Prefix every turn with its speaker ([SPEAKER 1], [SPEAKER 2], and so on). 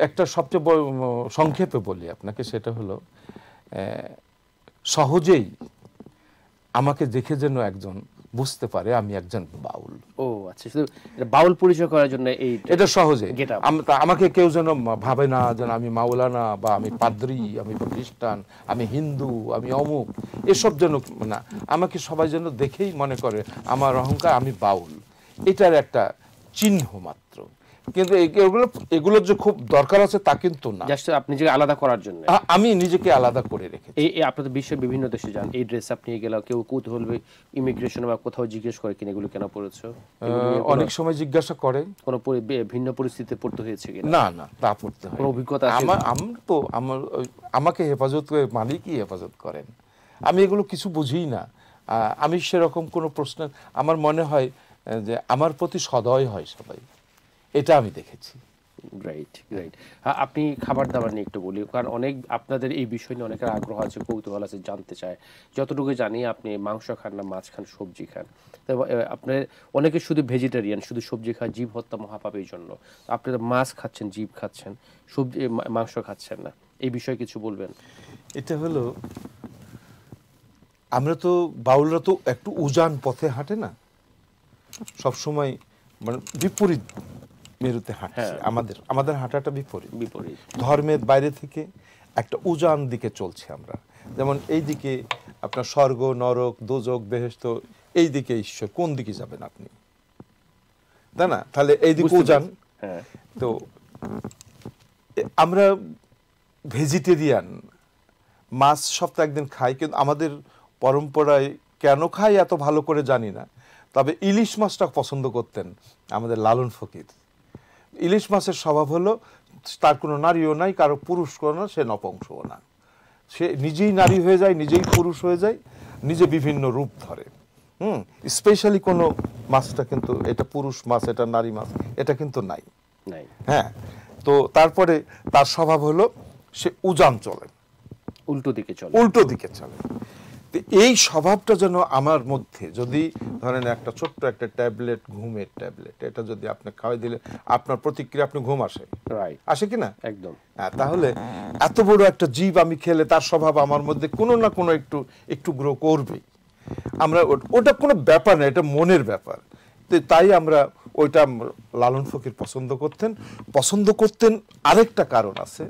[SPEAKER 1] একটা সবচেয়ে সংক্ষেপে বলি আপনাকে, সেটা হলো সহজেই আমাকে দেখে যেন একজন বুঝতে পারে আমি একজন বাউল।
[SPEAKER 2] ও আচ্ছা, শুধু বাউল পরিচয় করার জন্য
[SPEAKER 1] এটা সহজে আমাকে কেউ যেন ভাবে না যেন আমি মাওলানা বা আমি পাদ্রী, আমি খ্রিস্টান, আমি হিন্দু, আমি অমুক, এসব যেন না, আমাকে সবাই যেন দেখেই মনে করে আমার অহংকার আমি বাউল, এটার একটা চিহ্ন মাত্র। কিন্তু এগুলোর যে খুব দরকার আছে তা কিন্তু না,
[SPEAKER 2] জাস্ট আপনি নিজেকে আলাদা করার জন্য
[SPEAKER 1] আমি নিজেকে আলাদা করে রেখেছি।
[SPEAKER 2] এই আপনাদের বিশ্বের বিভিন্ন দেশে যান, এই ড্রেস আপনি গেলে কেউ কৌতূহল ইমিগ্রেশন বা কোথাও জিজ্ঞেস করে কিনা এগুলো কেন পড়েছো?
[SPEAKER 1] অনেক সময় জিজ্ঞাসা করে।
[SPEAKER 2] কোনো ভিন্ন পরিস্থিতিতে পড়তে হয়েছে কিনা?
[SPEAKER 1] না না, তা পড়তে হয়।
[SPEAKER 2] কোনো অভিজ্ঞতা আছে?
[SPEAKER 1] আমাকে হেফাজত করে মালিকই হেফাজত করেন, আমি এগুলো কিছু বুঝি না। আমি সেরকম কোনো প্রশ্ন, আমার মনে হয় যে আমার প্রতি সদয় হয় সবাই, এটা আমি দেখেছি।
[SPEAKER 2] Right right. আপনি খাবার দাবার নিয়ে একটু বলি, কারণ অনেক আপনাদের এই বিষয় নিয়ে অনেকের আগ্রহ আছে, কৌতূহল আছে, জানতে চায়। যতটুকু জানি আপনি মাংস খান না, মাছ খান, সবজি খান। আপনার অনেকে শুধু ভেজিটেরিয়ান, শুধু সবজি খায়, জীব হত্যা মহাপাপ, এই জন্য আপনারা মাছ খাচ্ছেন, জীব খাচ্ছেন, সবজি মাংস খাচ্ছেন না, এই বিষয়ে কিছু বলবেন?
[SPEAKER 1] এটা হলো, আমরা তো বাউলরা তো একটু উজান পথে হাঁটে না, সবসময় মানে বিপরীত মেরুতে হাঁটছে। আমাদের হাঁটাটা বিপরীত। ধর্মের বাইরে থেকে একটা উজান দিকে চলছে আমরা। যেমন এই দিকে আপনার স্বর্গ, নরক, দোজক, বেহেশত, এই দিকে ঈশ্বর, কোন দিকে যাবেন আপনি, তাই না? তাহলে এই দিকে উজান। তো আমরা ভেজিটেরিয়ান, মাছ সপ্তাহে একদিন খাই, কিন্তু আমাদের পরম্পরায় কেন খাই এত ভালো করে জানি না। তবে ইলিশ মাছটা পছন্দ করতেন আমাদের লালন ফকির। ইলিশ মাছের স্বভাব হলো তার কোনো নারীও নাই, কারো পুরুষ না, সে নপুংসও না, সে নিজেই নারী হয়ে যায়, নিজেই পুরুষ হয়ে যায়, নিজে বিভিন্ন রূপ ধরে। স্পেশালি কোনো মাছটা কিন্তু এটা পুরুষ মাছ, এটা নারী মাছ, এটা কিন্তু নাই। হ্যাঁ, তো তারপরে তার স্বভাব হলো সে উজান চলে,
[SPEAKER 2] উল্টো দিকে চলে।
[SPEAKER 1] এই স্বভাবটা যেন আমার মধ্যে, যদি ধরেন একটা ছোট্ট একটা ট্যাবলেট, ঘুমের ট্যাবলেট, এটা যদি আপনি খাওয়াই দিলে আপনার প্রতিক্রিয়া, আপনি ঘুম আসে কিনা?
[SPEAKER 2] একদম।
[SPEAKER 1] তাহলে এত বড় একটা জীব আমি খেলে তার স্বভাব আমার মধ্যে কোনো না কোনো একটু গ্রো করবেই। আমরা ওটা কোনো ব্যাপার না, এটা মনের ব্যাপার। তাই আমরা ওইটা লালন ফকির পছন্দ করতেন। আরেকটা কারণ আছে,